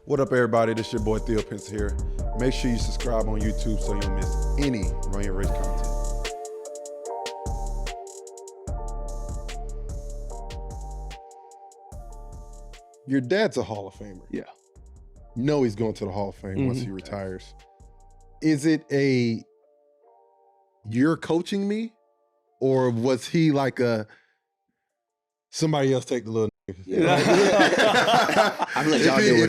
What up, everybody? This your boy Theo Pinson here. Make sure you subscribe on YouTube so you don't miss any Run Your Race content. Your dad's a Hall of Famer. Yeah. You know he's going to the Hall of Fame once he retires. Is it a, you're coaching me? Or was he like a, somebody else take the little Yeah. I'm let y'all do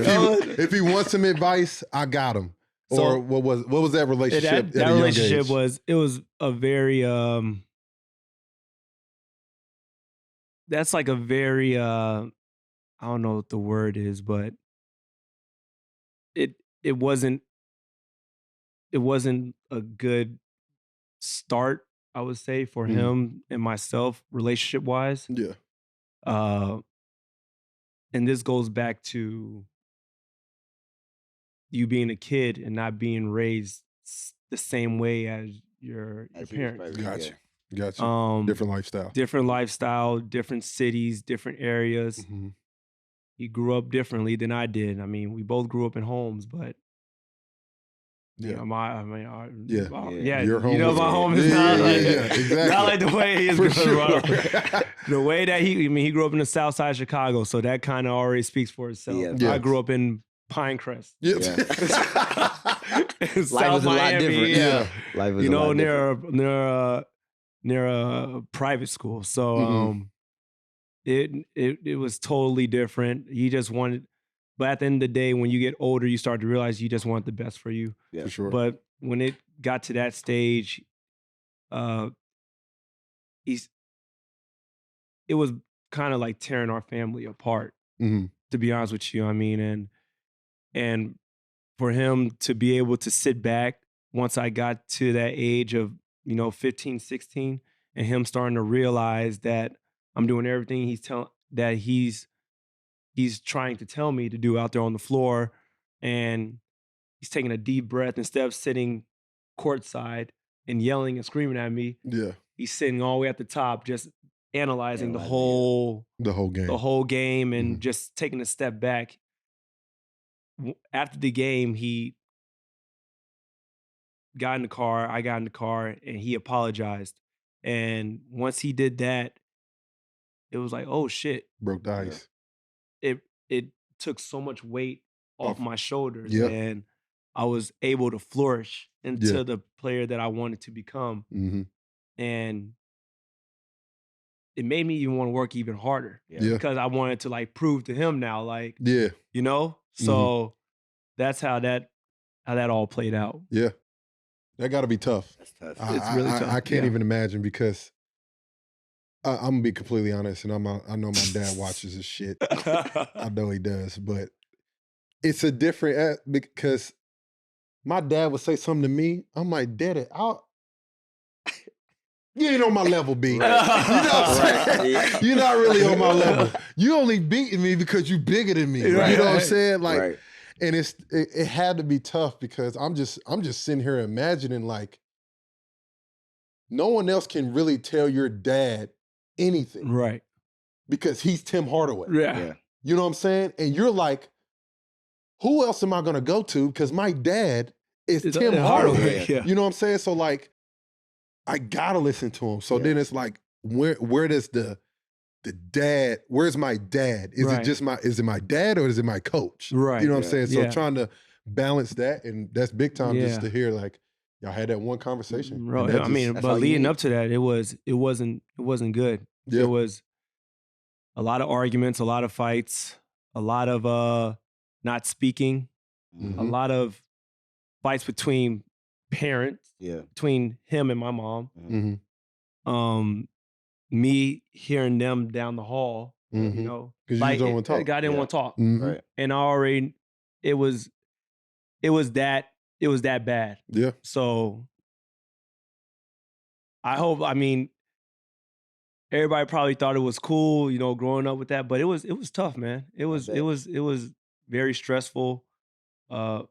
it. If he wants some advice, I got him. So, or what was that relationship? That relationship was a very that's like a very I don't know what the word is, but it wasn't a good start, I would say, for him and myself, relationship wise. Yeah. And this goes back to you being a kid and not being raised the same way as your parents. Gotcha. Different lifestyle. Different lifestyle, different cities, different areas. Mm-hmm. He grew up differently than I did. I mean, we both grew up in homes, but yeah, your home my home is not like exactly. not like the way he is For growing sure. up. The way that he grew up in the South Side of Chicago, so that kind of already speaks for itself. Yeah. I grew up in Pinecrest. Yep. Yeah. South Life was a lot different. Yeah. Life was a lot different. near a private school. So it was totally different. He just wanted, but at the end of the day, when you get older, you start to realize you just want the best for you. Yeah. For sure. But when it got to that stage, it was kind of like tearing our family apart, to be honest with you. I mean, and for him to be able to sit back once I got to that age of, 15, 16, and him starting to realize that I'm doing everything he's trying to tell me to do out there on the floor, and he's taking a deep breath instead of sitting courtside and yelling and screaming at me. Yeah. He's sitting all the way at the top, just analyzing the whole game and just taking a step back. After the game, he got in the car, I got in the car, and he apologized. And once he did that, it was like, oh shit. Broke the ice. It took so much weight off my shoulders, Yeah. and I was able to flourish into the player that I wanted to become. And it made me even want to work even harder because I wanted to like prove to him now, like, so that's how that all played out. Yeah. That got to be tough. That's tough. It's really tough. I can't even imagine because I'm going to be completely honest, and I know my dad watches this shit. I know he does, but it's a different, because my dad would say something to me. I'm like, Daddy, you ain't on my level, B. You know what I'm saying? You're not really on my level. You only beating me because you bigger than me. Right. You know what I'm saying? Like, Right. and it had to be tough because I'm just sitting here imagining, like, no one else can really tell your dad anything. Right. Because he's Tim Hardaway. Yeah. You know what I'm saying? And you're like, who else am I going to go to? Because my dad is Tim Hardaway. Yeah. You know what I'm saying? So like, I got to listen to him. So then it's like, where does the dad, where's my dad? Is it my dad or is it my coach? Right. You know what I'm saying? So Yeah. trying to balance that, and that's big time just to hear, like, y'all had that one conversation. Bro, And I mean, that's but all you leading need. up to that, it wasn't good. Yeah. It was a lot of arguments, a lot of fights, a lot of not speaking, a lot of fights between parents, between him and my mom. Me hearing them down the hall, because you like don't want to talk. the guy didn't want to talk, Right. and it was that bad. Yeah. So I mean, everybody probably thought it was cool, growing up with that, but it was tough, man. It was very stressful. A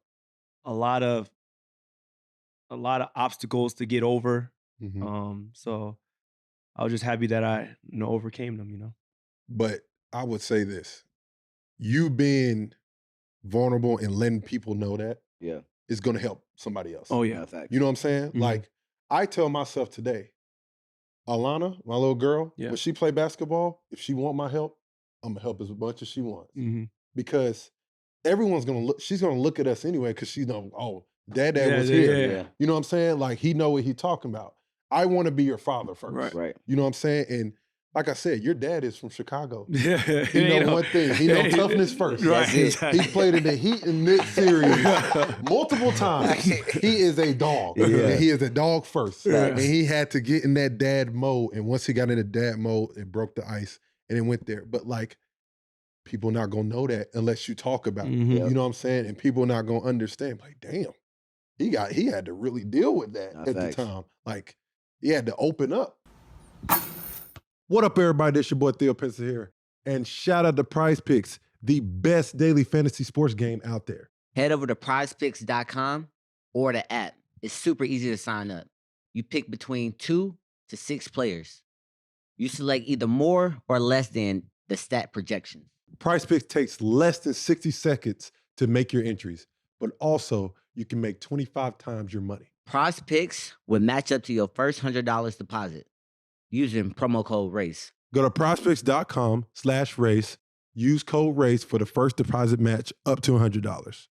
lot of obstacles to get over. So I was just happy that I overcame them, But I would say this, you being vulnerable and letting people know that is going to help somebody else. Oh, yeah. You know what I'm saying? Mm-hmm. Like, I tell myself today, Alana, my little girl, when she play basketball, if she want my help, I'm going to help as much as she wants. Mm-hmm. Because everyone's going to look, she's going to look at us anyway because she know, oh, dad was Yeah. here. You know what I'm saying? Like, he know what he talking about. I want to be your father first. Right. You know what I'm saying? And like I said, your dad is from Chicago. Yeah. He know one thing. He know toughness first. Right. He played in the Heat and Knicks series multiple times. He is a dog. And he is a dog first. And he had to get in that dad mode. And once he got in the dad mode, it broke the ice and it went there. But like, people not gonna know that unless you talk about it. You know what I'm saying? And people not gonna understand. Like, damn, he had to really deal with that at the time. Like, he had to open up. What up, everybody? This your boy Theo Pinson here. And shout out to Prize Picks, the best daily fantasy sports game out there. Head over to prizepicks.com or the app. It's super easy to sign up. You pick between 2 to 6 players. You select either more or less than the stat projection. Prize Picks takes less than 60 seconds to make your entries, but also you can make 25 times your money. Prize Picks will match up to your first $100 deposit using promo code RACE. Go to prizepicks.com/race. Use code RACE for the first deposit match up to $100.